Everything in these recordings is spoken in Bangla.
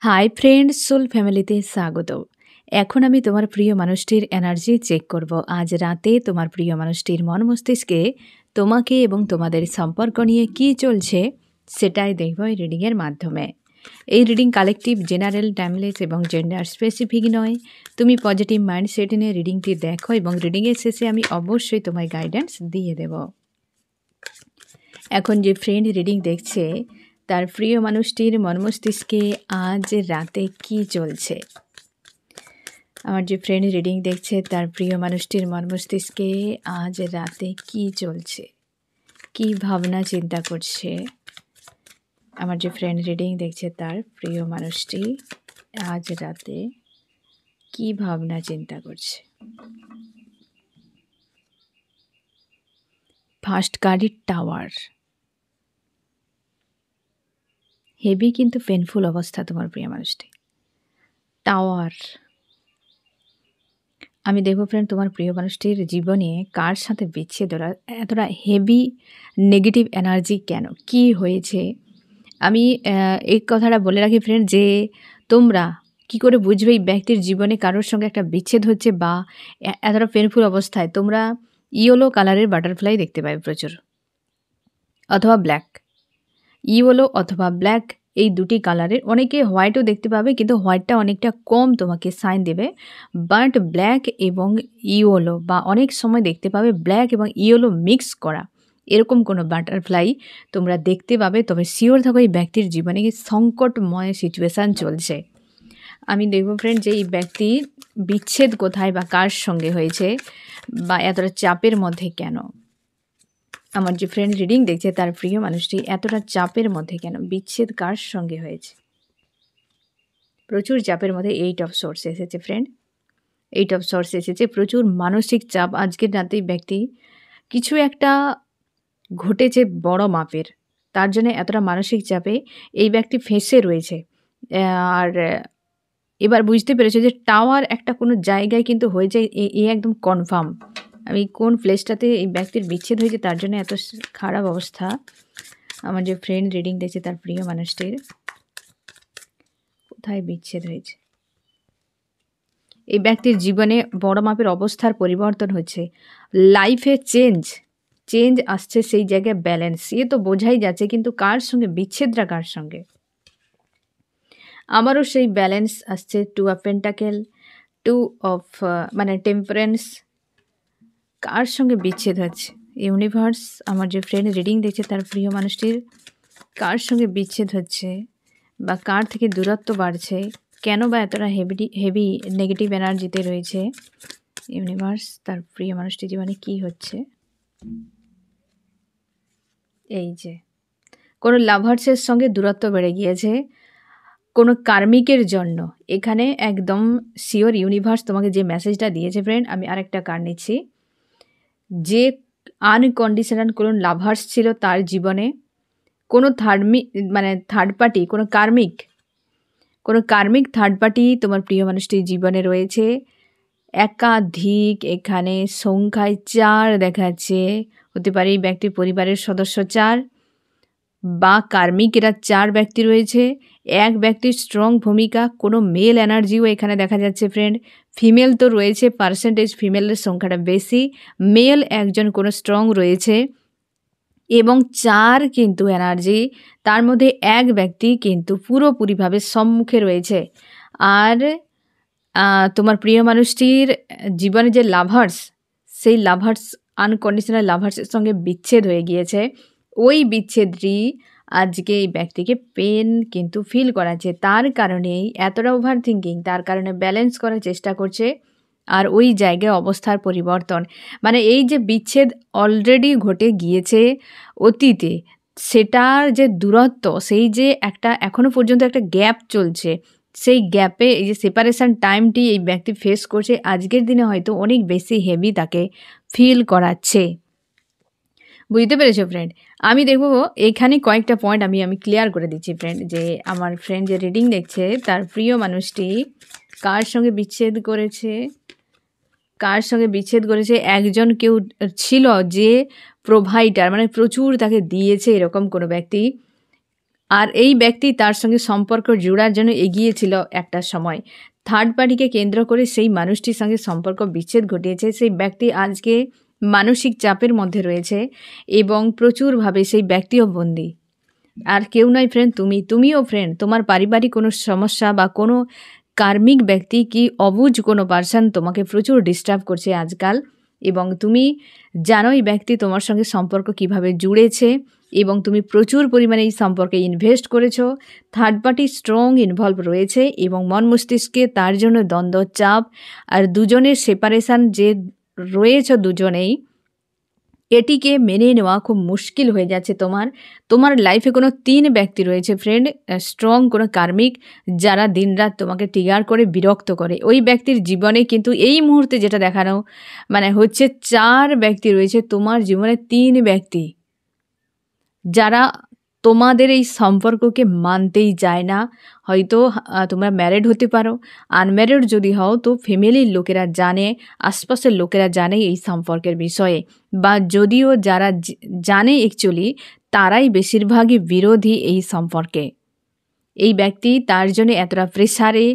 হাই ফ্রেন্ডস, সোল ফ্যামিলিতে স্বাগত। এখন আমি তোমার প্রিয় মানুষটির এনার্জি চেক করব। আজ রাতে তোমার প্রিয় মানুষটির মন মস্তিষ্কে তোমাকে এবং তোমাদের সম্পর্ক নিয়ে কী চলছে সেটাই দেখব এই রিডিংয়ের মাধ্যমে। এই রিডিং কালেকটিভ, জেনারেল, টাইমলেস এবং জেন্ডার স্পেসিফিক নয়। তুমি পজিটিভ মাইন্ডসেট নিয়ে রিডিংটি দেখো এবং রিডিংয়ের শেষে আমি অবশ্যই তোমায় গাইডেন্স দিয়ে দেব। এখন যে ফ্রেন্ড রিডিং দেখছে তার প্রিয় মানুষটির মন মস্তিষ্কে আজ রাতে কি চলছে। আমার যে ফ্রেন্ড রিডিং দেখছে তার প্রিয় মানুষটির মন মস্তিষ্কে আজ রাতে কি চলছে, কি ভাবনা চিন্তা করছে। আমার যে ফ্রেন্ড রিডিং দেখছে তার প্রিয় মানুষটি আজ রাতে কি ভাবনা চিন্তা করছে। ফার্স্ট কার্ডের টাওয়ার, হেভি কিন্তু পেনফুল অবস্থা তোমার প্রিয় মানুষটি। টাওয়ার, আমি দেখব ফ্রেন্ড তোমার প্রিয় মানুষটির জীবনে কার সাথে বিচ্ছেদ ওরা এতটা হেভি নেগেটিভ এনার্জি কেন, কি হয়েছে। আমি এই কথাটা বলে রাখি ফ্রেন্ড যে তোমরা কি করে বুঝবে এই ব্যক্তির জীবনে কারোর সঙ্গে একটা বিচ্ছেদ হচ্ছে বা এতটা পেনফুল অবস্থায়। তোমরা ইয়েলো কালারের বাটারফ্লাই দেখতে পাবে প্রচুর, অথবা ব্ল্যাক। ইয়েলো অথবা ব্ল্যাক এই দুটি কালারের, অনেকে হোয়াইটও দেখতে পাবে কিন্তু হোয়াইটটা অনেকটা কম তোমাকে সাইন দেবে। বাট ব্ল্যাক এবং ইয়েলো বা অনেক সময় দেখতে পাবে ব্ল্যাক এবং ইয়েলো মিক্স করা এরকম কোনো বাটারফ্লাই তোমরা দেখতে পাবে। তবে শিওর থাকো এই ব্যক্তির জীবনে সংকটময় সিচুয়েশান চলছে। আমি দেখব ফ্রেন্ড যে এই ব্যক্তি বিচ্ছেদ কোথায় বা কার সঙ্গে হয়েছে বা এতটা চাপের মধ্যে কেন। আমার যে ফ্রেন্ড রিডিং দেখছে তার প্রিয় মানুষটি এতটা চাপের মধ্যে কেন, বিচ্ছেদ কার সঙ্গে হয়েছে। প্রচুর চাপের মধ্যে 8 অফ সোর্স এসেছে ফ্রেন্ড, 8 অফ সোর্স এসেছে। প্রচুর মানসিক চাপ আজকের রাতেই ব্যক্তি, কিছু একটা ঘটেছে বড় মাপের, তার জন্য এতটা মানসিক চাপে এই ব্যক্তি ফেঁসে রয়েছে। আর এবার বুঝতে পেরেছে যে টাওয়ার একটা কোনো জায়গায় কিন্তু হয়ে যায়, এ একদম কনফার্ম। আমি কোন প্লেসটাতে এই ব্যক্তির বিচ্ছেদ হয়েছে তার জন্য এত খারাপ অবস্থা। আমার যে ফ্রেন্ড রিডিং দেখছে তার প্রিয় মানুষটির কোথায় বিচ্ছেদ হয়েছে। এই ব্যক্তির জীবনে বড় মাপের অবস্থার পরিবর্তন হচ্ছে, লাইফে চেঞ্জ আসছে, সেই জায়গায় ব্যালেন্স এ তো বোঝাই যাচ্ছে, কিন্তু কার সঙ্গে বিচ্ছেদটা, কার সঙ্গে। আমারও সেই ব্যালেন্স আসছে। 2 অফ পেন্টাকেল, 2 অফ মানে টেম্পারেন্স, কার সঙ্গে বিচ্ছেদ হচ্ছে। ইউনিভার্স, আমার যে ফ্রেন্ড রিডিং দেখছে তার প্রিয় মানুষটির কার সঙ্গে বিচ্ছেদ হচ্ছে বা কার থেকে দূরত্ব বাড়ছে, কেন বা এতটা হেভি নেগেটিভ এনার্জিতে রয়েছে। ইউনিভার্স, তার প্রিয় মানুষটির জীবনে কি হচ্ছে। এই যে কোনো লাভার্সের সঙ্গে দূরত্ব বেড়ে গিয়েছে কোনো কার্মিকের জন্য। এখানে একদম শিওর ইউনিভার্স তোমাকে যে মেসেজটা দিয়েছে ফ্রেন্ড, আমি আরেকটা কার্ড নিচ্ছি। যে আনকন্ডিশনাল কোনো লাভার্স ছিল তার জীবনে, কোনো থার্ড পার্টি, কোনো কার্মিক থার্ড পার্টি তোমার প্রিয় মানুষটির জীবনে রয়েছে। একাধিক এখানে সংখ্যায় 4 দেখাচ্ছে, হতে পারে এই ব্যক্তির পরিবারের সদস্য 4 বা কার্মিক, এরা 4 ব্যক্তি রয়েছে। এক ব্যক্তির স্ট্রং ভূমিকা, কোনো মেল এনার্জিও এখানে দেখা যাচ্ছে ফ্রেন্ড। ফিমেল তো রয়েছে, পার্সেন্টেজ ফিমেলের সংখ্যাটা বেশি, মেল একজন কোনো স্ট্রং রয়েছে এবং 4 কিন্তু এনার্জি, তার মধ্যে এক ব্যক্তি কিন্তু পুরোপুরিভাবে সম্মুখে রয়েছে। আর তোমার প্রিয় মানুষটির জীবনে যে লাভার্স, সেই লাভার্স আনকন্ডিশনাল লাভার্সের সঙ্গে বিচ্ছেদ হয়ে গিয়েছে। ওই বিচ্ছেদটি আজকে এই ব্যক্তিকে পেন কিন্তু ফিল করাচ্ছে। তার কারণেই এতটা ওভার থিঙ্কিং, তার কারণে ব্যালেন্স করার চেষ্টা করছে। আর ওই জায়গায় অবস্থার পরিবর্তন, মানে এই যে বিচ্ছেদ অলরেডি ঘটে গিয়েছে অতীতে, সেটার যে দূরত্ব, সেই যে একটা এখনও পর্যন্ত একটা গ্যাপ চলছে, সেই গ্যাপে এই যে সেপারেশন টাইমটি এই ব্যক্তি ফেস করছে, আজকের দিনে হয়তো অনেক বেশি হেভি তাকে ফিল করাচ্ছে। বুঝতে পেরেছো ফ্রেন্ড? আমি দেখব এখানে কয়েকটা পয়েন্ট আমি ক্লিয়ার করে দিচ্ছি ফ্রেন্ড, যে আমার ফ্রেন্ড যে রিডিং দেখছে তার প্রিয় মানুষটি কার সঙ্গে বিচ্ছেদ করেছে। একজন কেউ ছিল যে প্রোভাইডার, মানে প্রচুর তাকে দিয়েছে এরকম কোনো ব্যক্তি। আর এই ব্যক্তি তার সঙ্গে সম্পর্ক জোড়ার জন্য এগিয়েছিল একটা সময়। থার্ড পার্টিকে কেন্দ্র করে সেই মানুষটির সঙ্গে সম্পর্ক বিচ্ছেদ ঘটিয়েছে। সেই ব্যক্তি আজকে মানসিক চাপের মধ্যে রয়েছে এবং প্রচুরভাবে সেই ব্যক্তিও বন্দী। আর কেউ নয় ফ্রেন্ড, তুমিও ফ্রেন্ড। তোমার পারিবারিক কোনো সমস্যা বা কোনো কার্মিক ব্যক্তি কি অবুঝ কোনো পার্সন তোমাকে প্রচুর ডিস্টার্ব করছে আজকাল, এবং তুমি জানো এই ব্যক্তি তোমার সঙ্গে সম্পর্ক কিভাবে জুড়েছে এবং তুমি প্রচুর পরিমাণে এই সম্পর্কে ইনভেস্ট করেছো। থার্ড পার্টি স্ট্রং ইনভলভ রয়েছে এবং মন মস্তিষ্কে তার জন্য দ্বন্দ্ব, চাপ আর দুজনের সেপারেশান যে রয়েছে দুজনেই, এটিকে মেনে নেওয়া খুব মুশকিল হয়ে যাচ্ছে। তোমার লাইফে কোনো 3 ব্যক্তি রয়েছে ফ্রেন্ড, স্ট্রং কোনো কার্মিক, যারা দিনরাত তোমাকে ট্রিগার করে বিরক্ত করে। ওই ব্যক্তির জীবনে কিন্তু এই মুহূর্তে যেটা দেখানো হচ্ছে 4 ব্যক্তি রয়েছে তোমার জীবনে, 3 ব্যক্তি যারা তোমাদের এই সম্পর্ককে মানতেই চায় না। হয়তো তোমরা ম্যারিড হতে পারো, আনম্যারিড যদি হও তো ফ্যামিলির লোকেরা জানে, আশপাশের লোকেরা জানে এই সম্পর্কের বিষয়ে, বা যদিও যারা জানে অ্যাকচুয়ালি তারাই বেশিরভাগই বিরোধী এই সম্পর্কে। এই ব্যক্তি তার জন্য এতটা প্রেসারে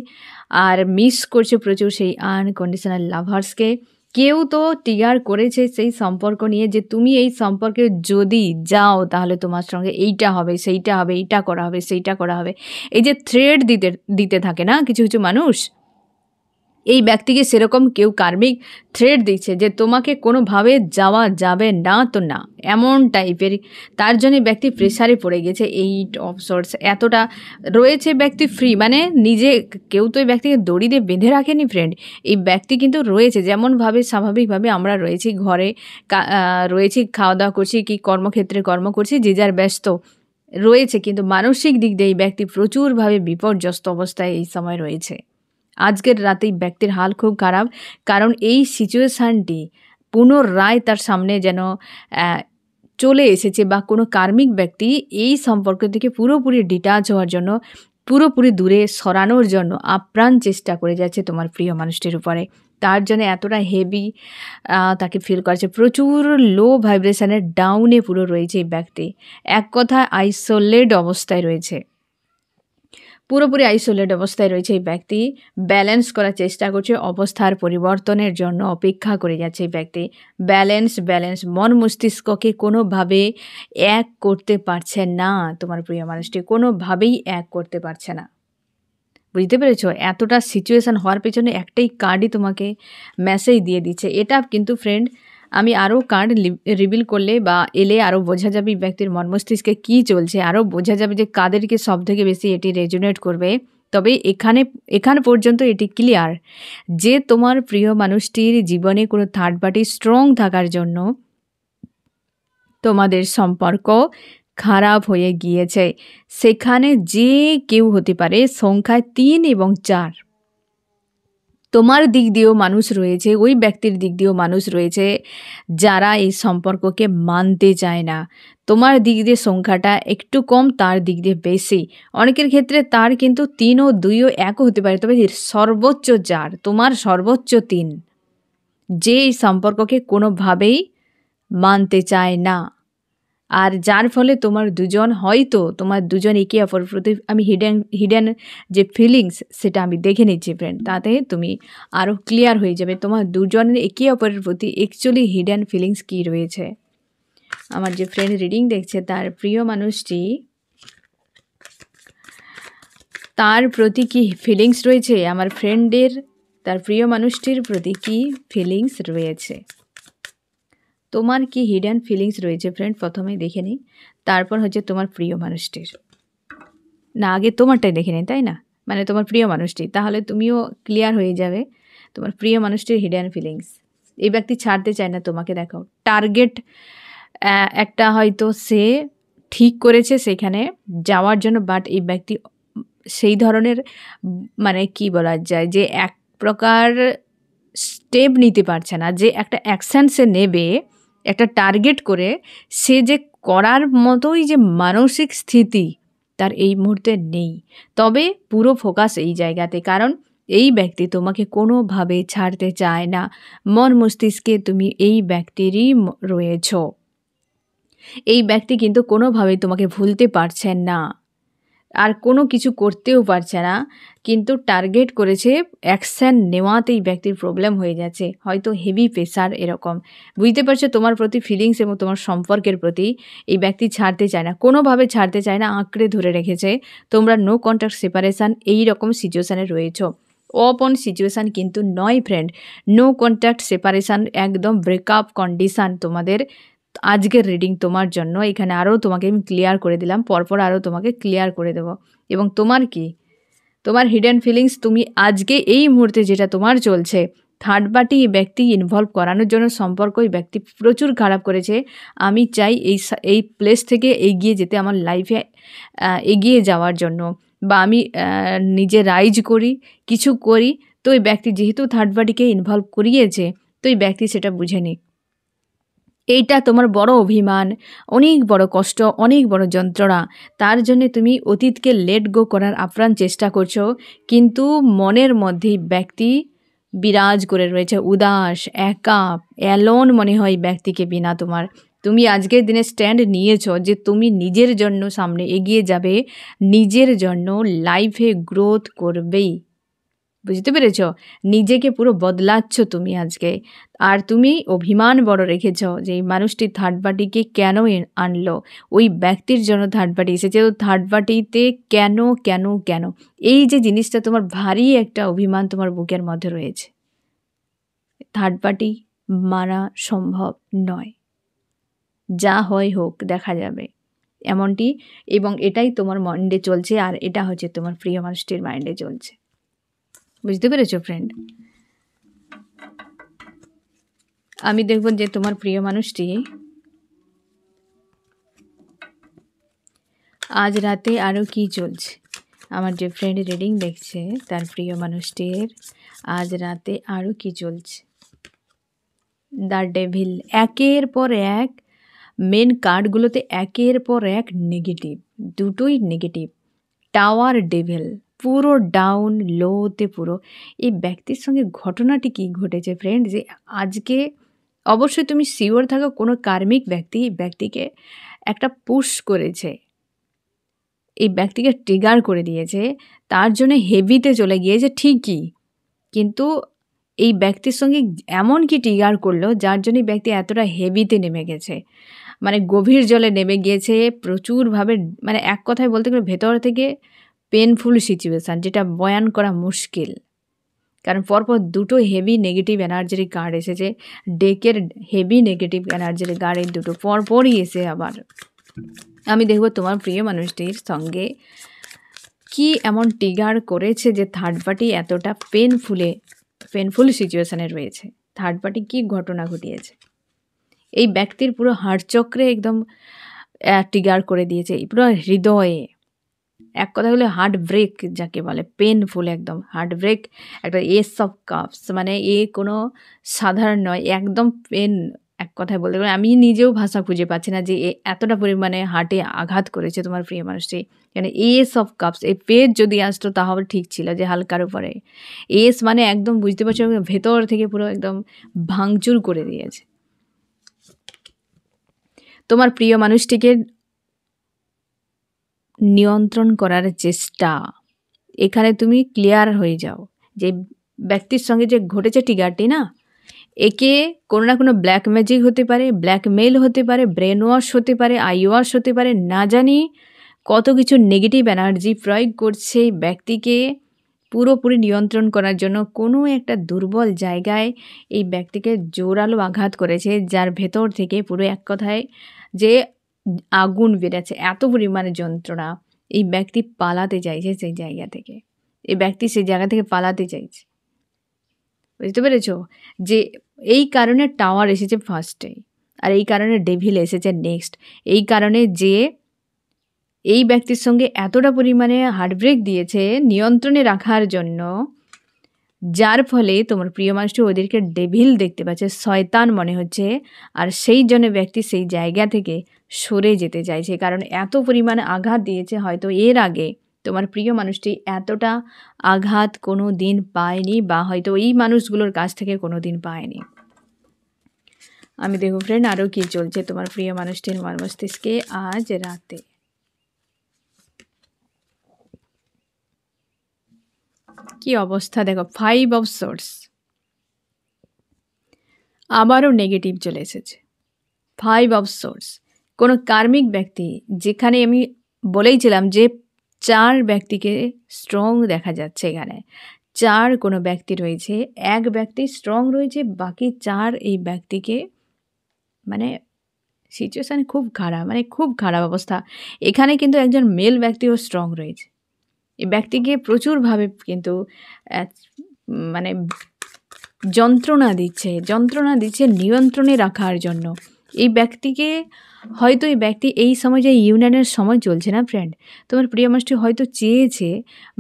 আর মিস করছে প্রচুর সেই আনকন্ডিশনাল লাভার্সকে। কেউ তো ট্রিগার করেছে সেই সম্পর্ক নিয়ে যে তুমি এই সম্পর্কে যদি যাও তাহলে তোমার সঙ্গে এইটা হবে, সেইটা হবে, এইটা করা হবে, সেইটা করা হবে। এই যে থ্রেড দিতে থাকে না কিছু কিছু মানুষ, এই ব্যক্তিকে সেরকম কেউ কার্মিক থ্রেড দিচ্ছে যে তোমাকে কোনোভাবে যাওয়া যাবে না তো না, এমন টাইপের। তার জন্য ব্যক্তি প্রেসারে পড়ে গেছে। 8 অফ সোর্স এতটা রয়েছে ব্যক্তি ফ্রি, নিজে কেউ তো এই ব্যক্তিকে দড়ি দিয়ে বেঁধে রাখেনি ফ্রেন্ড। এই ব্যক্তি কিন্তু রয়েছে যেমনভাবে স্বাভাবিকভাবে আমরা রয়েছি, ঘরে রয়েছি, খাওয়া দাওয়া করছি, কি কর্মক্ষেত্রে কর্ম করছি, যে যার ব্যস্ত রয়েছে, কিন্তু মানসিক দিক দিয়ে এই ব্যক্তি প্রচুরভাবে বিপর্যস্ত অবস্থায় এই সময় রয়েছে। আজকের রাতেই ব্যক্তির হাল খুব খারাপ, কারণ এই সিচুয়েশানটি পুনরায় তার সামনে যেন চলে এসেছে, বা কোনো কার্মিক ব্যক্তি এই সম্পর্ক থেকে পুরোপুরি ডিটাচ হওয়ার জন্য, পুরোপুরি দূরে সরানোর জন্য আপ্রাণ চেষ্টা করে যাচ্ছে তোমার প্রিয় মানুষটির উপরে। তার জন্য এতটা হেভি তাকে ফিল করছে, প্রচুর লো ভাইব্রেশনের ডাউনে পুরো রয়েছে এই ব্যক্তি। এক কথায় আইসোলেট অবস্থায় রয়েছে, পুরোপুরি আইসোলেট অবস্থায় রয়েছে এই ব্যক্তি। ব্যালেন্স করার চেষ্টা করছে, অবস্থার পরিবর্তনের জন্য অপেক্ষা করে যাচ্ছে এই ব্যক্তি। ব্যালেন্স মন মস্তিষ্ককে কোনোভাবে এক করতে পারছে না তোমার প্রিয় মানুষটি, কোনোভাবেই এক করতে পারছে না। বুঝতে পেরেছ? এতটা সিচুয়েশান হওয়ার পেছনে একটাই কার্ডই তোমাকে মেসেজ দিয়ে দিচ্ছে। এটা কিন্তু ফ্রেন্ড আমি আরও কার্ড রিভিল করলে বা এলে আরও বোঝা যাবে ব্যক্তির মন মস্তিষ্কে কী চলছে, আরও বোঝা যাবে যে কাদেরকে সব থেকে বেশি এটি রেজোনেট করবে। তবে এখানে পর্যন্ত এটি ক্লিয়ার যে তোমার প্রিয় মানুষটির জীবনে কোনো থার্ড পার্টি স্ট্রং থাকার জন্য তোমাদের সম্পর্ক খারাপ হয়ে গিয়েছে। সেখানে যে কেউ হতে পারে, সংখ্যায় 3 এবং 4। তোমার দিক দিয়েও মানুষ রয়েছে, ওই ব্যক্তির দিক দিয়েও মানুষ রয়েছে যারা এই সম্পর্ককে মানতে চায় না। তোমার দিক দিয়ে সংখ্যাটা একটু কম, তার দিক দিয়ে বেশি। অনেকের ক্ষেত্রে তার কিন্তু 3 ও 2 ও 1ও হতে পারে, তবে সর্বোচ্চ 4, তোমার সর্বোচ্চ 3, যে এই সম্পর্ককে কোনোভাবেই মানতে চায় না। আর যার ফলে তোমার দুজন একে অপরের প্রতি, আমি হিডেন যে ফিলিংস সেটা আমি দেখে নিচ্ছি ফ্রেন্ড, তাতে তুমি আরও ক্লিয়ার হয়ে যাবে তোমার দুজনের একে অপরের প্রতি অ্যাকচুয়ালি হিডেন ফিলিংস কী রয়েছে। আমার যে ফ্রেন্ড রিডিং দেখছে তার প্রিয় মানুষটি, তার প্রতি কি ফিলিংস রয়েছে, আমার ফ্রেন্ডের তার প্রিয় মানুষটির প্রতি কি ফিলিংস রয়েছে, তোমার কি হিডেন ফিলিংস রয়েছে ফ্রেন্ড, প্রথমে দেখে নিই, তারপর হচ্ছে তোমার প্রিয় মানুষটির। না, আগে তোমারটাই দেখে নিই, তাই না? তোমার প্রিয় মানুষটি, তাহলে তুমিও ক্লিয়ার হয়ে যাবে তোমার প্রিয় মানুষটির হিডেন ফিলিংস। এই ব্যক্তি ছাড়তে চায় না তোমাকে। দেখো, টার্গেট একটা হয়তো সে ঠিক করেছে সেখানে যাওয়ার জন্য, বাট এই ব্যক্তি সেই ধরনের কি বলা যায় যে এক প্রকার স্টেপ নিতে পারছে না, যে একটা অ্যাকশান সে নেবে একটা টার্গেট করে, সে যে করার মতোই যে মানসিক স্থিতি তার এই মুহূর্তে নেই। তবে পুরো ফোকাস এই জায়গাতে, কারণ এই ব্যক্তি তোমাকে কোনোভাবে ছাড়তে চায় না। মন মস্তিষ্কে তুমি এই ব্যক্তিরই রয়েছ। এই ব্যক্তি কিন্তু কোনোভাবে তোমাকে ভুলতে পারছেন না। আর কোনো কিছু করতেও পারছে না, কিন্তু টার্গেট করেছে অ্যাকশান নেওয়াতেই ব্যক্তির প্রবলেম হয়ে যাচ্ছে, হয়তো হেভি প্রেশার এরকম। বুঝতে পারছো তোমার প্রতি ফিলিংস এবং তোমার সম্পর্কের প্রতি এই ব্যক্তি ছাড়তে চায় না, কোনোভাবে ছাড়তে চায় না, আঁকড়ে ধরে রেখেছে। তোমরা নো কন্ট্যাক্ট সেপারেশান এই রকম সিচুয়েশানে রয়েছো। ওপেন সিচুয়েশান কিন্তু নয় ফ্রেন্ড, নো কন্ট্যাক্ট সেপারেশান, একদম ব্রেকআপ কন্ডিশান তোমাদের। আজকের রিডিং তোমার জন্য, এখানে আরও তোমাকে আমি ক্লিয়ার করে দিলাম, পরপর আরও তোমাকে ক্লিয়ার করে দেব। এবং তোমার কি, তোমার হিডেন ফিলিংস, তুমি আজকে এই মুহূর্তে যেটা তোমার চলছে, থার্ড পার্টি ব্যক্তি ইনভলভ করানোর জন্য সম্পর্ক এই ব্যক্তি প্রচুর খারাপ করেছে। আমি চাই এই প্লেস থেকে এগিয়ে যেতে, আমার লাইফে এগিয়ে যাওয়ার জন্য, বা আমি নিজে রাইজ করি, কিছু করি। তো এই ব্যক্তি যেহেতু থার্ড পার্টিকে ইনভলভ করিয়েছে, তো এই ব্যক্তি সেটা বুঝে নিক। এইটা তোমার বড় অভিমান, অনেক বড় কষ্ট, অনেক বড় যন্ত্রণা। তার জন্যে তুমি অতীতকে লেট গো করার আপ্রাণ চেষ্টা করছো, কিন্তু মনের মধ্যেই ব্যক্তি বিরাজ করে রয়েছে, উদাস, একা, অ্যালোন মনে হয় ব্যক্তিকে বিনা তোমার। তুমি আজকের দিনে স্ট্যান্ড নিয়েছো যে তুমি নিজের জন্য সামনে এগিয়ে যাবে, নিজের জন্য লাইফে গ্রোথ করবেই। বুঝতে পেরেছ? নিজেকে পুরো বদলাচ্ছ তুমি আজকে। আর তুমি অভিমান বড় রেখেছ যে এই মানুষটি থার্ড পার্টিকে কেন আনলো, ওই ব্যক্তির জন্য থার্ড পার্টি এসেছে, তো থার্ড পার্টিতে কেন কেন কেন, এই যে জিনিসটা তোমার ভারী একটা অভিমান তোমার বুকের মধ্যে রয়েছে। থার্ড পার্টি মানা সম্ভব নয়, যা হয় হোক দেখা যাবে এমনটি, এবং এটাই তোমার মাইন্ডে চলছে, আর এটা হচ্ছে তোমার প্রিয় মানুষটির মাইন্ডে চলছে। বুঝতে পেরেছো ফ্রেন্ড? আমি দেখব যে তোমার প্রিয় মানুষটি আজ রাতে আরও কি চলছে। আমার যে ফ্রেন্ড রিডিং দেখছে তার প্রিয় মানুষটির আজ রাতে আরও কি চলছে। দ্য ডেভিল, একের পর এক মেন কার্ডগুলোতে একের পর এক নেগেটিভ, দুটোই নেগেটিভ। টাওয়ার, ডেভিল, পুরো ডাউন লোতে পুরো। এই ব্যক্তির সঙ্গে ঘটনাটি কি ঘটেছে ফ্রেন্ড, যে আজকে অবশ্যই তুমি শিওর থাকো কোনো কার্মিক ব্যক্তি এই ব্যক্তিকে একটা পুশ করেছে, এই ব্যক্তিকে ট্রিগার করে দিয়েছে, তার জন্য হেভিতে চলে গিয়েছে ঠিকই, কিন্তু এই ব্যক্তির সঙ্গে এমন কি ট্রিগার করলো যার জন্য এই ব্যক্তি এতটা হেভিতে নেমে গেছে, মানে গভীর জলে নেমে গিয়েছে প্রচুরভাবে। মানে এক কথায় বলতে গেলে ভেতর থেকে পেনফুল সিচুয়েশান, যেটা বয়ান করা মুশকিল। কারণ পরপর দুটো হেভি নেগেটিভ এনার্জির কার্ড এসেছে, ডেকের হেভি নেগেটিভ এনার্জির কার্ড এই দুটো পরপরই এসে আবার। আমি দেখব তোমার প্রিয় মানুষটির সঙ্গে কি এমন ট্রিগার করেছে যে থার্ড পার্টি এতটা পেনফুল সিচুয়েশানে রয়েছে। থার্ড পার্টি কি ঘটনা ঘটিয়েছে, এই ব্যক্তির পুরো হার্টচক্রে একদম ট্রিগার করে দিয়েছে, পুরো হৃদয়ে। এক কথা হলে হার্ট ব্রেক যাকে বলে, পেনফুল একদম হার্ট ব্রেক। একটা এস অফ কাপস, মানে এ কোনো সাধারণ নয়, একদম পেন। এক কথায় বলতে গেলে আমি নিজেও ভাষা খুঁজে পাচ্ছি না যে এতটা পরিমাণে হার্টে আঘাত করেছে তোমার প্রিয় মানুষটি। মানে এস অফ কাপস, এই পেজ যদি আসতো তাহলে ঠিক ছিল, যে হালকার উপরে এস মানে একদম বুঝতে পারছো ভেতর থেকে পুরো একদম ভাঙচুর করে দিয়েছে তোমার প্রিয় মানুষটিকে নিয়ন্ত্রণ করার চেষ্টা। এখানে তুমি ক্লিয়ার হয়ে যাও যে ব্যক্তির সঙ্গে যে ঘটেছে ট্রিগারটি না, একে কোনো না কোনো ব্ল্যাক ম্যাজিক হতে পারে, ব্ল্যাকমেইল হতে পারে, ব্রেন ওয়াশ হতে পারে, আই ওয়াশ হতে পারে, না জানি কত কিছু নেগেটিভ এনার্জি প্রয়োগ করছে ব্যক্তিকে পুরোপুরি নিয়ন্ত্রণ করার জন্য। কোনো একটা দুর্বল জায়গায় এই ব্যক্তিকে জোরালো আঘাত করেছে, যার ভেতর থেকে পুরো এক কথায় যে আগুন বেড়েছে, এত পরিমাণে যন্ত্রণা। এই ব্যক্তি পালাতে চাইছে সেই জায়গা থেকে, এই ব্যক্তি সেই জায়গা থেকে পালাতে চাইছে। বুঝতে পেরেছ? যে এই কারণে টাওয়ার এসেছে ফার্স্টে, আর এই কারণে ডেভিল এসেছে নেক্সট। এই কারণে যে এই ব্যক্তির সঙ্গে এতটা পরিমাণে হার্টব্রেক দিয়েছে নিয়ন্ত্রণে রাখার জন্য, যার ফলে তোমার প্রিয় মানুষটি ওদেরকে ডেভিল দেখতে পাচ্ছে, শয়তান মনে হচ্ছে, আর সেই জন্য ব্যক্তি সেই জায়গা থেকে সরে যেতে চাইছে। কারণ এত পরিমাণে আঘাত দিয়েছে, হয়তো এর আগে তোমার প্রিয় মানুষটি এতটা আঘাত কোনো দিন পায়নি, বা হয়তো এই মানুষগুলোর কাছ থেকে কোনো দিন পায়নি। আমি দেখো ফ্রেন্ড আরও কি চলছে তোমার প্রিয় মানুষটির মস্তিষ্কে আজ রাতে। কি অবস্থা দেখো, 5 অফ সোর্স, আবারও নেগেটিভ চলে এসেছে। 5 অফ সোর্স, কোনো কার্মিক ব্যক্তি, যেখানে আমি বলেইছিলাম যে 4 ব্যক্তিকে স্ট্রং দেখা যাচ্ছে এখানে। 4 কোনো ব্যক্তি রয়েছে, এক ব্যক্তি স্ট্রং রয়েছে, বাকি 4 এই ব্যক্তিকে মানে সিচুয়েশান খুব খারাপ, মানে খুব খারাপ অবস্থা। এখানে কিন্তু একজন মেল ব্যক্তিও স্ট্রং রয়েছে। এই ব্যক্তিকে প্রচুরভাবে কিন্তু মানে যন্ত্রণা দিচ্ছে নিয়ন্ত্রণে রাখার জন্য। এই ব্যক্তিকে হয়তো এই ব্যক্তি এই সময় যে ইউনিয়নের সময় চলছে না ফ্রেন্ড, তোমার প্রিয় মানুষটি হয়তো চেয়েছে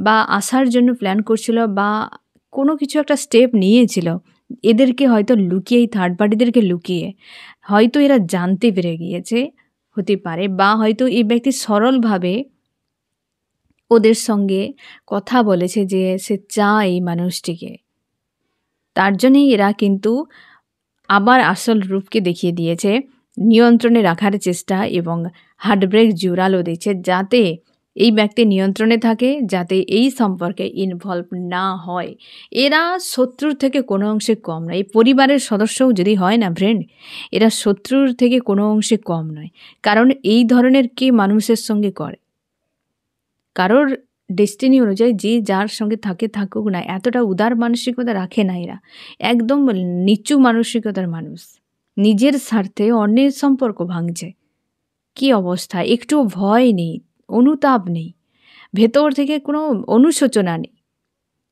বা আসার জন্য প্ল্যান করছিল বা কোনো কিছু একটা স্টেপ নিয়েছিল, এদেরকে হয়তো লুকিয়ে, এই থার্ড পার্টিদেরকে লুকিয়ে হয়তো এরা জানতে পেরে গিয়েছে, হতে পারে। বা হয়তো এই ব্যক্তি সরলভাবে ওদের সঙ্গে কথা বলেছে যে সে চায় এই মানুষটিকে, তার জন্যই এরা কিন্তু আবার আসল রূপকে দেখিয়ে দিয়েছে, নিয়ন্ত্রণে রাখার চেষ্টা এবং হার্টব্রেক জোরালো দিচ্ছে, যাতে এই ব্যক্তি নিয়ন্ত্রণে থাকে, যাতে এই সম্পর্কে ইনভলভ না হয়। এরা শত্রুর থেকে কোনো অংশে কম নয়। এই পরিবারের সদস্যও যদি হয় না ফ্রেন্ড, এরা শত্রুর থেকে কোনো অংশে কম নয়। কারণ এই ধরনের কে মানুষের সঙ্গে করে, কারোর ডেস্টিনি অনুযায়ী যে যার সঙ্গে থাকুক না, এতটা উদার মানসিকতা রাখে না এরা। একদম নিচু মানসিকতার মানুষ, নিজের স্বার্থে অন্যের সম্পর্ক ভাঙছে। কি অবস্থা, একটু ভয় নেই, অনুতাপ নেই, ভেতর থেকে কোনো অনুশোচনা নেই,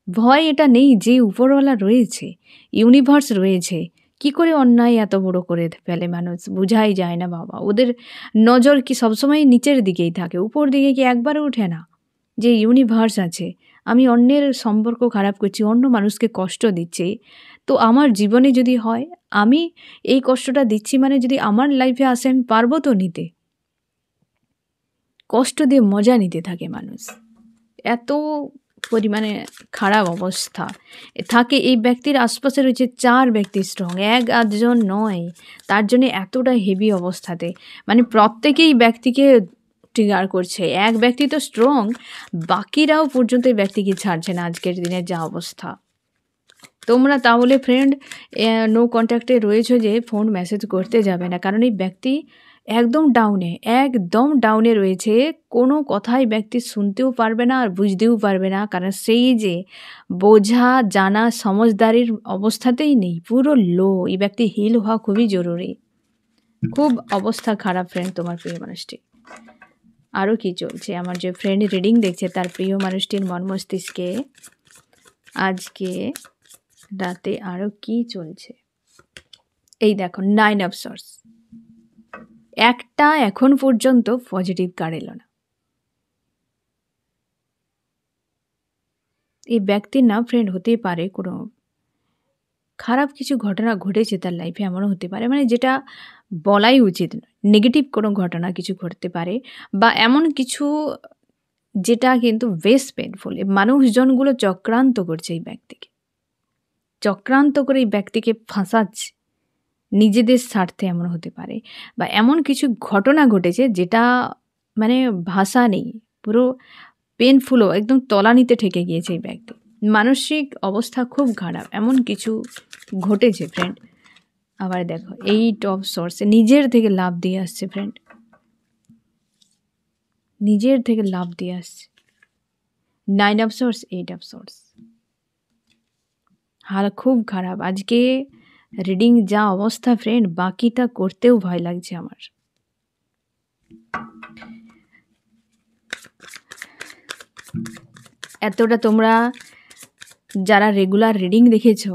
ভয় এটা নেই যে উপরওয়ালা রয়েছে, ইউনিভার্স রয়েছে। কি করে অন্যায় এত বড় করে ফেলে মানুষ, বোঝাই যায় না বাবা। ওদের নজর কি সবসময় নিচের দিকেই থাকে, উপর দিকে কি একবারও ওঠে না যে ইউনিভার্স আছে, আমি অন্যের সম্পর্ক খারাপ করছি, অন্য মানুষকে কষ্ট দিচ্ছি, তো আমার জীবনে যদি হয়, আমি এই কষ্টটা দিচ্ছি মানে যদি আমার লাইফে আসে, আমি পারবো তো নিতে। কষ্ট দিয়ে মজা নিতে থাকে মানুষ, এত পরিমাণে খারাপ অবস্থা থাকে। এই ব্যক্তির আশপাশে রয়েছে 4 ব্যক্তি স্ট্রং, 1-8জন নয়। তার জন্য এতটা হেভি অবস্থাতে, মানে প্রত্যেকেই ব্যক্তিকে ট্রিগার করছে। এক ব্যক্তি তো স্ট্রং, বাকিরাও পর্যন্ত এই ব্যক্তিকে ছাড়ছে না। আজকের দিনের যা অবস্থা, তোমরা তাহলে ফ্রেন্ড নো কন্ট্যাক্টে রয়েছো যে ফোন মেসেজ করতে যাবে না, কারণ এই ব্যক্তি একদম ডাউনে রয়েছে। কোনো কথাই ব্যক্তি শুনতেও পারবে না আর বুঝতেও পারবে না, কারণ সেই যে বোঝা জানা সমঝদারির অবস্থাতেই নেই, পুরো লো। এই ব্যক্তি হিল হওয়া খুবই জরুরি। খুব অবস্থা খারাপ ফ্রেন্ড তোমার প্রিয় মানুষটি। আরও কি চলছে, আমার যে ফ্রেন্ড রিডিং দেখছে তার প্রিয় মানুষটির মন মস্তিষ্কে আজকে রাতে আরও কি চলছে, এই দেখো 9 অফ সোর্স। একটা এখন পর্যন্ত পজিটিভ কার্ড এলো না। এই ব্যক্তির না ফ্রেন্ড হতে পারে কোনো খারাপ কিছু ঘটনা ঘটেছে তার লাইফে, এমনও হতে পারে, মানে যেটা বলাই উচিত নয়। নেগেটিভ কোনো ঘটনা কিছু ঘটতে পারে, বা এমন কিছু যেটা কিন্তু বেশ পেনফুল। মানুষজনগুলো চক্রান্ত করছে এই ব্যক্তিকে, চক্রান্ত করে এই ব্যক্তিকে ফাঁসাচ্ছে নিজেদের স্বার্থে, এমন হতে পারে। বা এমন কিছু ঘটনা ঘটেছে যেটা মানে ভাষা নেই, পুরো পেনফুলও, একদম তলানিতে ঠেকে গিয়েছে এই ব্যক্তি, মানসিক অবস্থা খুব খারাপ, এমন কিছু ঘটেছে ফ্রেন্ড। আবার দেখো 8 অফ সোর্সে নিজের থেকে লাভ দিয়ে আসছে ফ্রেন্ড, নিজের থেকে লাভ দিয়ে আসছে। 9 অফ সোর্স, 8 অফ সোর্স, হাল খুব খারাপ আজকে রিডিং যা অবস্থা ফ্রেন্ড, বাকিটা করতেও ভয় লাগছে আমার। এতটা তোমরা যারা রেগুলার রিডিং দেখেছো,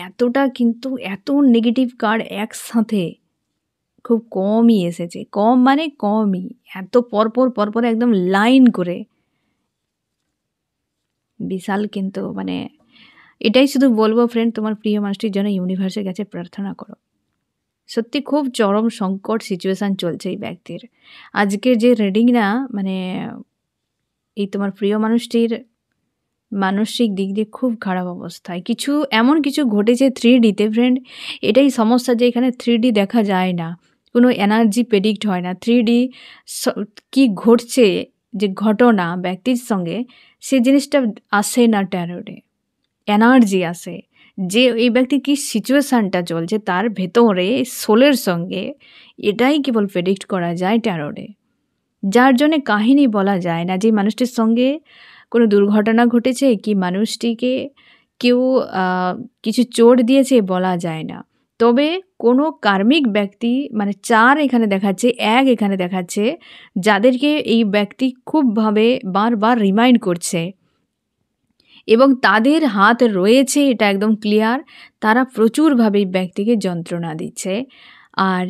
এতটা কিন্তু এত নেগেটিভ কার্ড একসাথে খুব কমই এসেছে। কম মানে কমই, এত পরপর একদম লাইন করে বিশাল। কিন্তু মানে এটাই শুধু বলবো ফ্রেন্ড, তোমার প্রিয় মানুষটির জন্য ইউনিভার্সের কাছে প্রার্থনা করো। সত্যি খুব চরম সংকট সিচুয়েশান চলছে এই ব্যক্তির। আজকের যে রিডিং না, মানে এই তোমার প্রিয় মানুষটির মানসিক দিক দিয়ে খুব খারাপ অবস্থায়। কিছু এমন কিছু ঘটেছে 3Dতে ফ্রেন্ড, এটাই সমস্যা যে এখানে 3D দেখা যায় না, কোনো এনার্জি প্রেডিক্ট হয় না। 3D কি ঘটছে যে ঘটনা ব্যক্তির সঙ্গে, সে জিনিসটা আসে না ট্যারোটে। এনার্জি আসে যে এই ব্যক্তি কি সিচুয়েশানটা চলছে তার ভেতরে সোলের সঙ্গে, এটাই কেবল প্রেডিক্ট করা যায় ট্যারোটে। যার জন্যে কাহিনী বলা যায় না যে মানুষটির সঙ্গে কোনো দুর্ঘটনা ঘটেছে কি মানুষটিকে কেউ কিছু চোট দিয়েছে, বলা যায় না। তবে কোনো কার্মিক ব্যক্তি, মানে 4 এখানে দেখাচ্ছে, 1 এখানে দেখাচ্ছে, যাদেরকে এই ব্যক্তি খুবভাবে বারবার রিমাইন্ড করছে এবং তাদের হাত রয়েছে, এটা একদম ক্লিয়ার। তারা প্রচুরভাবে এই ব্যক্তিকে যন্ত্রণা দিচ্ছে। আর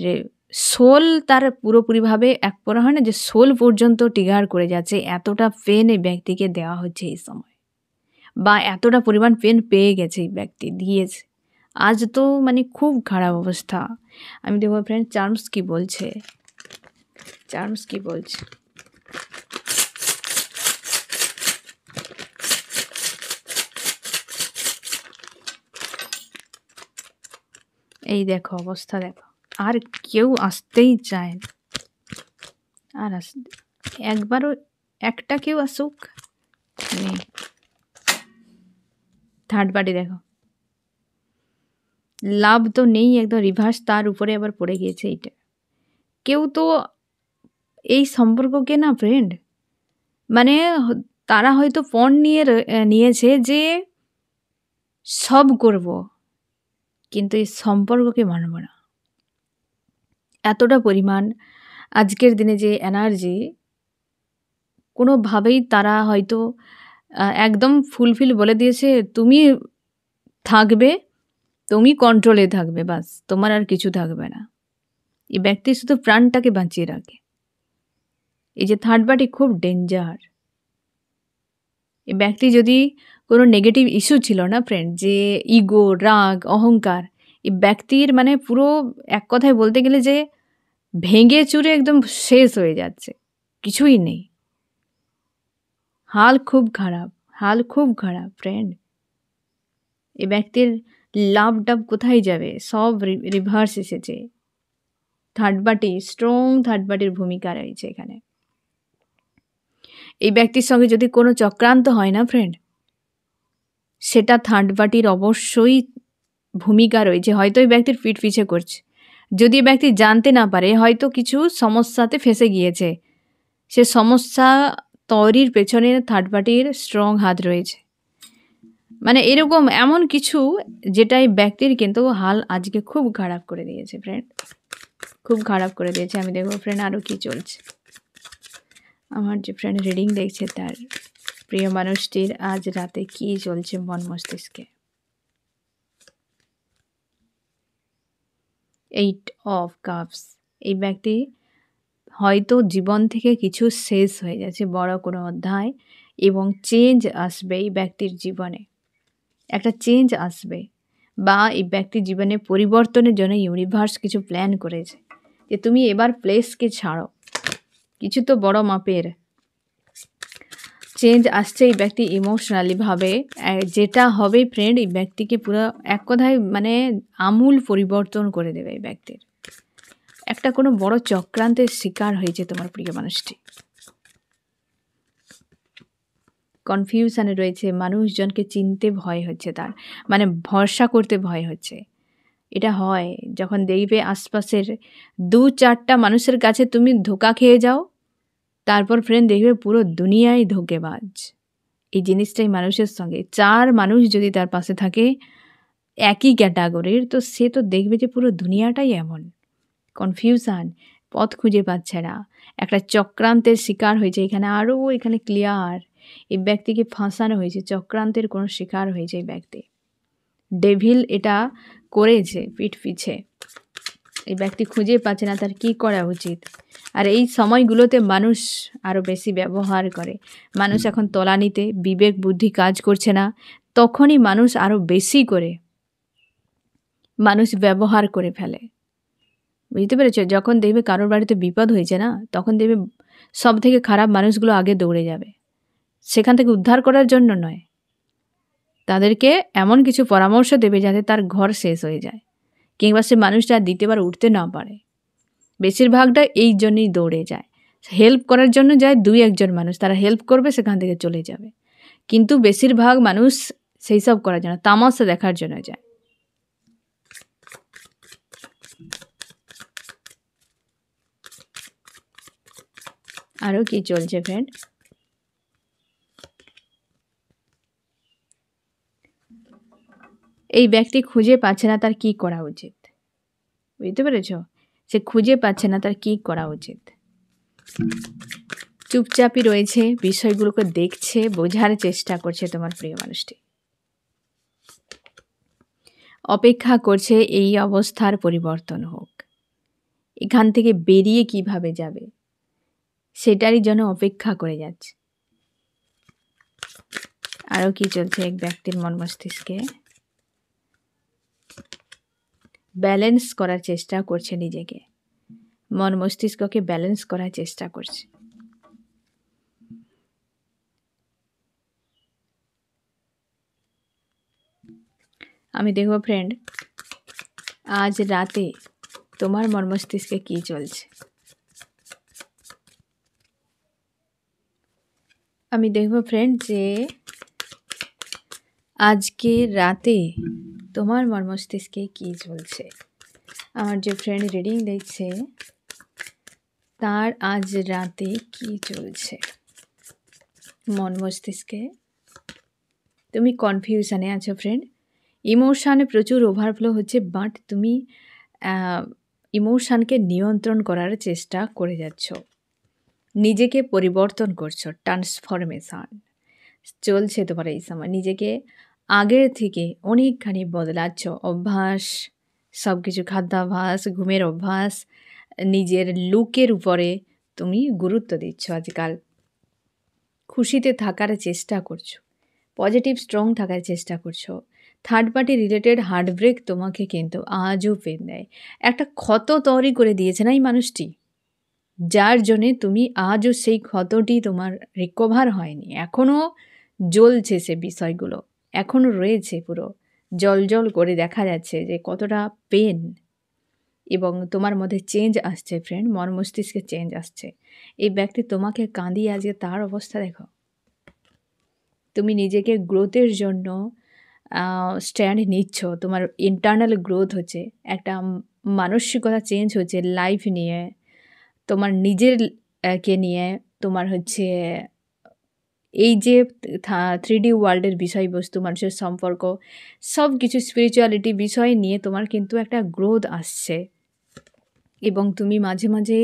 সোল তার পুরোপুরিভাবে এক পরা হয় না যে সোল পর্যন্ত ট্রিগার করে যাচ্ছে, এতটা পেন এই ব্যক্তিকে দেওয়া হচ্ছে এই সময়, বা এতটা পরিমাণ পেন পেয়ে গেছে এই ব্যক্তি, দিয়েছে। আজ তো মানে খুব খারাপ অবস্থা। আমি দেখবো ফ্রেন্ড চার্মস কি বলছে, চার্মস কি বলছে। এই দেখো অবস্থা দেখো, আর কেউ আসতেই চায় না, আর একবারও একটা কেউ আসুক নেই। থার্ড পার্টি দেখো, লাভ তো নেই, একদম রিভার্স, তার উপরে আবার পড়ে গিয়েছে এইটা। কেউ তো এই সম্পর্ককে না ফ্রেন্ড, মানে তারা হয়তো ফোন নিয়েছে যে সব করব, কিন্তু এই সম্পর্ককে মানব না। এতটা পরিমাণ আজকের দিনে যে এনার্জি, কোনোভাবেই তারা হয়তো একদম ফুলফিল বলে দিয়েছে, তুমি থাকবে, তুমি কন্ট্রোলে থাকবে, বাস তোমার আর কিছু থাকবে না। এই ব্যক্তি শুধু প্রাণটাকে বাঁচিয়ে রাখে। এই যে থার্ড পার্টি খুব ডেঞ্জার। এই ব্যক্তি যদি কোনো নেগেটিভ ইস্যু ছিল না ফ্রেন্ড, যে ইগো, রাগ, অহংকার, এই ব্যক্তির মানে পুরো এক কথায় বলতে গেলে যে ভেঙে চুরে একদম শেষ হয়ে যাচ্ছে, কিছুই নেই। হাল খুব খারাপ, হাল খুব খারাপ ফ্রেন্ড। এই ব্যক্তির লাভ ডাব কোথায় যাবে, সব রিভার্স এসেছে। থার্ড পার্টি, স্ট্রং থার্ড পার্টির ভূমিকা রয়েছে এখানে। এই ব্যক্তির সঙ্গে যদি কোনো চক্রান্ত হয় না ফ্রেন্ড, সেটা থার্ড পার্টির অবশ্যই ভূমিকা রয়েছে। হয়তো এই ব্যক্তির পিঠ পিছে করছে, যদি ব্যক্তি জানতে না পারে, হয়তো কিছু সমস্যাতে ফেসে গিয়েছে, সে সমস্যা তৈরির পেছনে থার্ড পার্টির স্ট্রং হাত রয়েছে। মানে এরকম এমন কিছু যেটা এই ব্যক্তির কিন্তু হাল আজকে খুব খারাপ করে দিয়েছে ফ্রেন্ড, খুব খারাপ করে দিয়েছে। আমি দেখবো ফ্রেন্ড আরও কি চলছে। আমার যে ফ্রেন্ড রিডিং দেখছে, তার প্রিয় মানুষটির আজ রাতে কি চলছে মন মস্তিষ্কে। 8 অফ কাপস, এই ব্যক্তি হয়তো জীবন থেকে কিছু শেষ হয়ে যাচ্ছে, বড় কোনো অধ্যায়, এবং চেঞ্জ আসবে এই ব্যক্তির জীবনে, একটা চেঞ্জ আসবে, বা এই ব্যক্তির জীবনে পরিবর্তনের জন্য ইউনিভার্স কিছু প্ল্যান করেছে যে তুমি এবার প্লেসকে ছাড়ো, কিছু তো বড় মাপের চেঞ্জ আসছে এই ব্যক্তি ইমোশনালিভাবে। যেটা হবে ফ্রেন্ড, এই ব্যক্তিকে পুরো এক কথায় মানে আমূল পরিবর্তন করে দেবে। এই ব্যক্তির একটা কোনো বড় চক্রান্তের শিকার হয়েছে তোমার প্রিয় মানুষটি, কনফিউশনে রয়েছে, মানুষজনকে চিনতে ভয় হচ্ছে, তার মানে ভরসা করতে ভয় হচ্ছে। এটা হয় যখন দেখবে আশপাশের 2-4টা মানুষের কাছে তুমি ধোকা খেয়ে যাও, তারপর ফ্রেন্ড দেখবে পুরো দুনিয়ায় ধোঁকেবাজ। এই জিনিসটাই মানুষের সঙ্গে, 4 মানুষ যদি তার পাশে থাকে একই ক্যাটাগরির, তো সে তো দেখবে যে পুরো দুনিয়াটাই এমন। কনফিউশন, পথ খুঁজে পাচ্ছে না, একটা চক্রান্তের শিকার হয়েছে। এখানে আরও এখানে ক্লিয়ার, এই ব্যক্তিকে ফাঁসানো হয়েছে, চক্রান্তের কোনো শিকার হয়েছে এই ব্যক্তি। ডেভিল এটা করেছে পিঠ পিছে, এই ব্যক্তি খুঁজে পাচ্ছে না তার কি করা উচিত। আর এই সময়গুলোতে মানুষ আরও বেশি ব্যবহার করে, মানুষ এখন তলানিতে, বিবেক বুদ্ধি কাজ করছে না, তখনই মানুষ আরও বেশি করে মানুষ ব্যবহার করে ফেলে। বুঝতে পেরেছ? যখন দেখবে কারোর বাড়িতে বিপদ হয়েছে না, তখন দেখবে সব থেকে খারাপ মানুষগুলো আগে দৌড়ে যাবে, সেখান থেকে উদ্ধার করার জন্য নয়, তাদেরকে এমন কিছু পরামর্শ দেবে যাতে তার ঘর শেষ হয়ে যায়, কিংবা সে মানুষটা দ্বিতীয়বার উঠতে না পারে। বেশিরভাগটা এই জন্যই দৌড়ে যায়। হেল্প করার জন্য যায় ২-১ জন মানুষ, তারা হেল্প করবে, সেখান থেকে চলে যাবে। কিন্তু বেশিরভাগ মানুষ সেইসব করার জন্য, তামাশা দেখার জন্য যায়। আরও কি চলছে ফ্রেন্ড? এই ব্যক্তি খুঁজে পাচ্ছে না তার কি করা উচিত। বুঝতে পেরেছ? সে খুঁজে পাচ্ছে না তার কি করা উচিত। চুপচাপই রয়েছে, বিষয়গুলোকে দেখছে, বোঝার চেষ্টা করছে তোমার প্রিয় মানুষটি। অপেক্ষা করছে এই অবস্থার পরিবর্তন হোক। এখান থেকে বেরিয়ে কিভাবে যাবে সেটারই জন্য অপেক্ষা করে যাচ্ছে। আরও কি চলছে এক ব্যক্তির মন মস্তিষ্কে? ব্যালেন্স করার চেষ্টা করছে নিজেকে, মন মস্তিষ্ককে ব্যালেন্স করার চেষ্টা করছে। আমি দেখব ফ্রেন্ড, আজ রাতে তোমার মন মস্তিষ্কে কী চলছে। আমি দেখব ফ্রেন্ড যে আজকে রাতে তোমার মন মস্তিষ্কে কী চলছে। আমার যে ফ্রেন্ড রিডিং দেখছে তার আজ রাতে কি চলছে মন মস্তিষ্কে। তুমি কনফিউশনে আছো ফ্রেন্ড, ইমোশানে প্রচুর ওভারফ্লো হচ্ছে, বাট তুমি ইমোশানকে নিয়ন্ত্রণ করার চেষ্টা করে যাচ্ছ, নিজেকে পরিবর্তন করছো, ট্রান্সফরমেশান চলছে তোমার এই সময়। নিজেকে আগের থেকে অনেকখানি বদলাচ্ছ, অভ্যাস, সব কিছু, খাদ্যাভ্যাস, ঘুমের অভ্যাস, নিজের লুকের উপরে তুমি গুরুত্ব দিচ্ছ আজকাল। খুশিতে থাকার চেষ্টা করছো, পজিটিভ স্ট্রং থাকার চেষ্টা করছো। থার্ড পার্টি রিলেটেড হার্টব্রেক তোমাকে কিন্তু আজও পেন দেয়, একটা ক্ষত তৈরি করে দিয়েছে না এই মানুষটি, যার জন্যে তুমি আজও সেই ক্ষতটি তোমার রিকভার হয়নি, এখনও জ্বলছে সে বিষয়গুলো, এখনও রয়েছে, পুরো জল করে দেখা যাচ্ছে যে কতটা পেন। এবং তোমার মধ্যে চেঞ্জ আসছে ফ্রেন্ড, মন মস্তিষ্কে চেঞ্জ আসছে। এই ব্যক্তি তোমাকে কাঁদিয়ে আজকে তার অবস্থা দেখো। তুমি নিজেকে গ্রোথের জন্য স্ট্যান্ড নিচ্ছ, তোমার ইন্টারনাল গ্রোথ হচ্ছে, একটা মানসিকতা চেঞ্জ হচ্ছে লাইফ নিয়ে, তোমার নিজের কে নিয়ে, তোমার হচ্ছে এই যে 3D ওয়ার্ল্ডের বিষয়বস্তু, মানুষের সম্পর্ক, সব কিছু স্পিরিচুয়ালিটি বিষয় নিয়ে তোমার কিন্তু একটা গ্রোথ আসছে। এবং তুমি মাঝে মাঝে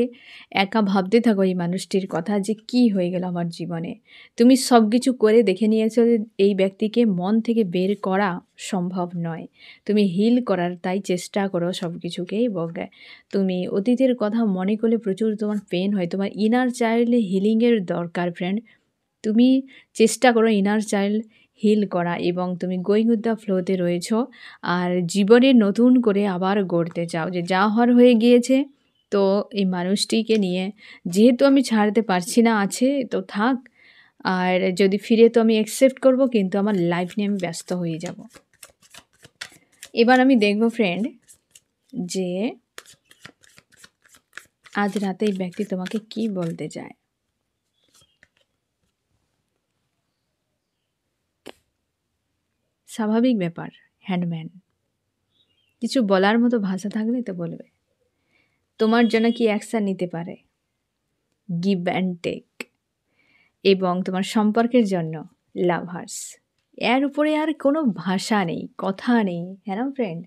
একা ভাবতে থাকো এই মানুষটির কথা, যে কি হয়ে গেল আমার জীবনে। তুমি সব কিছু করে দেখে নিয়েছো যে এই ব্যক্তিকে মন থেকে বের করা সম্ভব নয়, তুমি হিল করার তাই চেষ্টা করো সব কিছুকে। এবং তুমি অতীতের কথা মনে করলে প্রচুর তোমার পেন হয়, তোমার ইনার চাইল্ড হিলিংয়ের দরকার ফ্রেন্ড। তুমি চেষ্টা করো ইনার চাইল্ড হিল করা, এবং তুমি গোয়িং উইথ দ্য ফ্লোতে রয়েছো, আর জীবনে নতুন করে আবার গড়তে চাও, যে যা হওয়ার হয়ে গিয়েছে। তো এই মানুষটিকে নিয়ে যেহেতু আমি ছাড়তে পারছি না, আছে তো থাক, আর যদি ফিরে তো আমি অ্যাকসেপ্ট করব, কিন্তু আমার লাইফ নিয়ে আমি ব্যস্ত হয়ে যাব। এবার আমি দেখব ফ্রেন্ড যে আজ রাতে এই ব্যক্তি তোমাকে কি বলতে চায়। স্বাভাবিক ব্যাপার, হ্যান্ডম্যান, কিছু বলার মতো ভাষা থাকলে তো বলবে। তোমার জন্য কি অ্যাকশান নিতে পারে, গিভ অ্যান্ড টেক, এবং তোমার সম্পর্কের জন্য লাভার্স, এর উপরে আর কোনো ভাষা নেই, কথা নেই, হ্যাঁ না ফ্রেন্ড।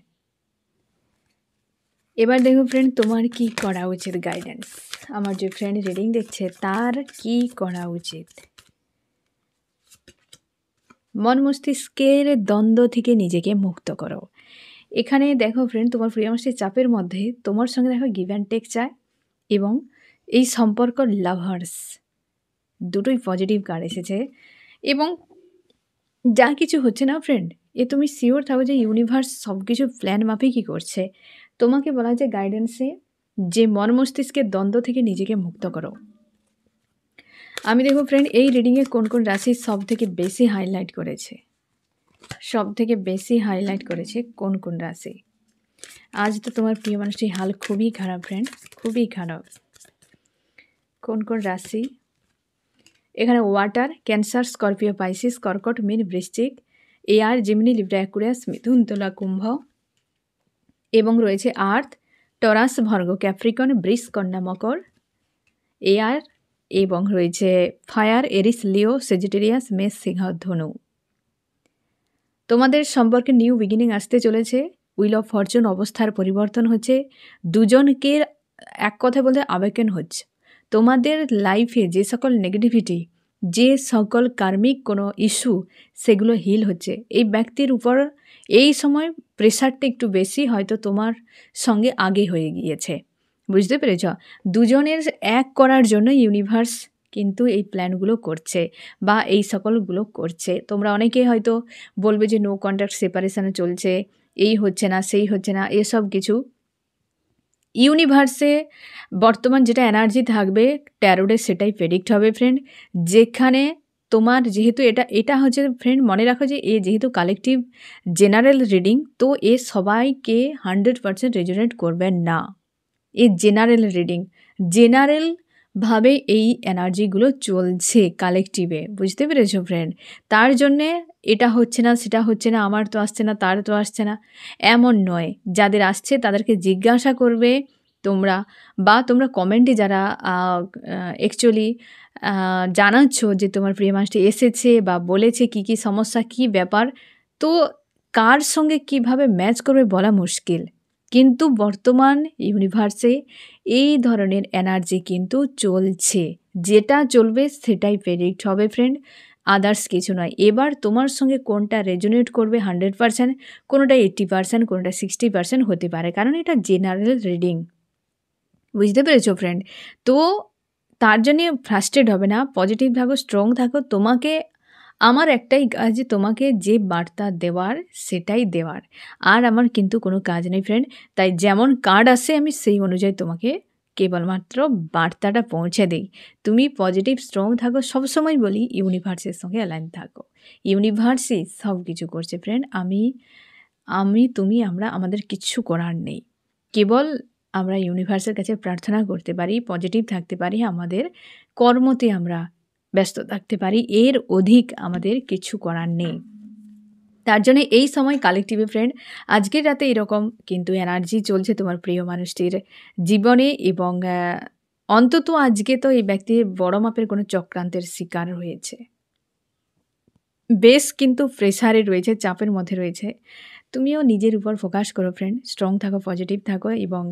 এবার দেখো ফ্রেন্ড তোমার কি করা উচিত, গাইডেন্স। আমার যে ফ্রেন্ড রিডিং দেখছে তার কি করা উচিত। মন মস্তিষ্কের দ্বন্দ্ব থেকে নিজেকে মুক্ত করো। এখানে দেখো ফ্রেন্ড, তোমার প্রিয় মানুষটির চাপের মধ্যে তোমার সঙ্গে দেখো গিভ অ্যান্ড টেক চায়, এবং এই সম্পর্ক লাভার্স, দুটোই পজিটিভ কার্ড এসেছে। এবং যা কিছু হচ্ছে না ফ্রেন্ড, তুমি শিওর থাকো যে ইউনিভার্স সব কিছু প্ল্যান মাফিকই করছে। তোমাকে বলা হচ্ছে গাইডেন্সে যে মন মস্তিষ্কের দ্বন্দ্ব থেকে নিজেকে মুক্ত করো। আমি দেখো ফ্রেন্ড, এই রিডিংয়ে কোন কোন রাশি সব থেকে বেশি হাইলাইট করেছে, সব থেকে বেশি হাইলাইট করেছে কোন কোন রাশি। আজ তো তোমার প্রিয় মানুষটির হাল খুবই খারাপ ফ্রেন্ড, খুবই খারাপ। কোন কোন রাশি? এখানে ওয়াটার, ক্যান্সার, স্করপিও, পাইসিস, কর্কট, মীন, বৃশ্চিক, এয়ার, জিমিনি, লিব্রা, অ্যাকুরিয়াস, মিথুন, তুলা, কুম্ভ এবং রয়েছে আর্থ, টরাস, ভর্গ, ক্যাপ্রিকন, বৃষ, কন্যা, মকর, এয়ার এবং রয়েছে ফায়ার, এরিস, লিও, সেজিটেরিয়াস, মেষ, সিংহ, ধনু। তোমাদের সম্পর্কে নিউ বিগিনিং আসতে চলেছে। উইল অফ ফরচুন অবস্থার পরিবর্তন হচ্ছে। দুজনকে এক কথায় বলতে আবেগন হচ্ছে। তোমাদের লাইফে যে সকল নেগেটিভিটি, যে সকল কার্মিক কোনো ইস্যু, সেগুলো হিল হচ্ছে। এই ব্যক্তির উপর এই সময় প্রেশারটা একটু বেশি হয়তো তোমার সঙ্গে আগে হয়ে গিয়েছে, বুঝতে পেরেছ? দুজনের এক করার জন্য ইউনিভার্স কিন্তু এই প্ল্যানগুলো করছে বা এই সকলগুলো করছে। তোমরা অনেকেই হয়তো বলবে যে নো কন্ট্যাক্ট সেপারেশনে চলছে, এই হচ্ছে না, সেই হচ্ছে না, এসব কিছু। ইউনিভার্সে বর্তমান যেটা এনার্জি থাকবে ট্যারোডে সেটাই প্রেডিক্ট হবে ফ্রেন্ড। যেখানে তোমার যেহেতু এটা হচ্ছে ফ্রেন্ড, মনে রাখো যে এ যেহেতু কালেকটিভ জেনারেল রিডিং, তো এ সবাইকে 100% রেজোনেট করবে না। এ জেনারেল রিডিং, জেনারেলভাবে এই এনার্জিগুলো চলছে কালেকটিভে, বুঝতে পেরেছো ফ্রেন্ড? তার জন্যে এটা হচ্ছে না, সেটা হচ্ছে না, আমার তো আসছে না, তার তো আসছে না, এমন নয়। যাদের আসছে তাদেরকে জিজ্ঞাসা করবে তোমরা, বা তোমরা কমেন্টে যারা অ্যাকচুয়ালি জানাচ্ছ যে তোমার প্রিয় মানুষটি এসেছে বা বলেছে কি কি সমস্যা, কি ব্যাপার, তো কার সঙ্গে কিভাবে ম্যাচ করবে বলা মুশকিল। কিন্তু বর্তমান ইউনিভার্সে এই ধরনের এনার্জি কিন্তু চলছে। যেটা চলবে সেটাই প্রেডিক্ট হবে ফ্রেন্ড, আদার্স কিছু নয়। এবার তোমার সঙ্গে কোনটা রেজোনেট করবে 100%, কোনোটা 80%, কোনোটা 60% হতে পারে, কারণ এটা জেনারেল রিডিং, বুঝতে পেরেছো ফ্রেন্ড? তো তার জন্যে ফ্রাস্ট্রেট হবে না, পজিটিভ থাকো, স্ট্রং থাকো। তোমাকে আমার একটাই কাজ, যে তোমাকে যে বার্তা দেওয়ার সেটাই দেওয়ার, আর আমার কিন্তু কোনো কাজ নেই ফ্রেন্ড। তাই যেমন কার্ড আসে আমি সেই অনুযায়ী তোমাকে কেবলমাত্র বার্তাটা পৌঁছে দিই। তুমি পজিটিভ স্ট্রং থাকো, সবসময় বলি ইউনিভার্সের সঙ্গে অ্যালাইন থাকো। ইউনিভার্সই সব কিছু করছে ফ্রেন্ড। তুমি আমরা আমাদের কিচ্ছু করার নেই, কেবল আমরা ইউনিভার্সের কাছে প্রার্থনা করতে পারি, পজিটিভ থাকতে পারি, আমাদের কর্মতে আমরা ব্যস্ত থাকতে পারি, এর অধিক আমাদের কিছু করার নেই। তার জন্য এই সময় কালেকটিভে ফ্রেন্ড আজকের রাতে এরকম কিন্তু এনার্জি চলছে তোমার প্রিয় মানুষটির জীবনে, এবং অন্তত আজকে তো এই ব্যক্তি বড় মাপের কোনো চক্রান্তের শিকার হয়েছে, বেশ কিন্তু প্রেশারে রয়েছে, চাপের মধ্যে রয়েছে। তুমিও নিজের উপর ফোকাস করো ফ্রেন্ড, স্ট্রং থাকো, পজিটিভ থাকো এবং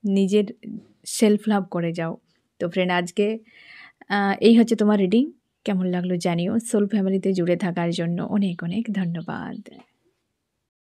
নিজের সেলফ লাভ করে যাও। তো ফ্রেন্ড আজকে এই হচ্ছে তোমার রিডিং। কেমন লাগলো জানিও। সোল ফ্যামিলিতে জুড়ে থাকার জন্য অনেক অনেক ধন্যবাদ।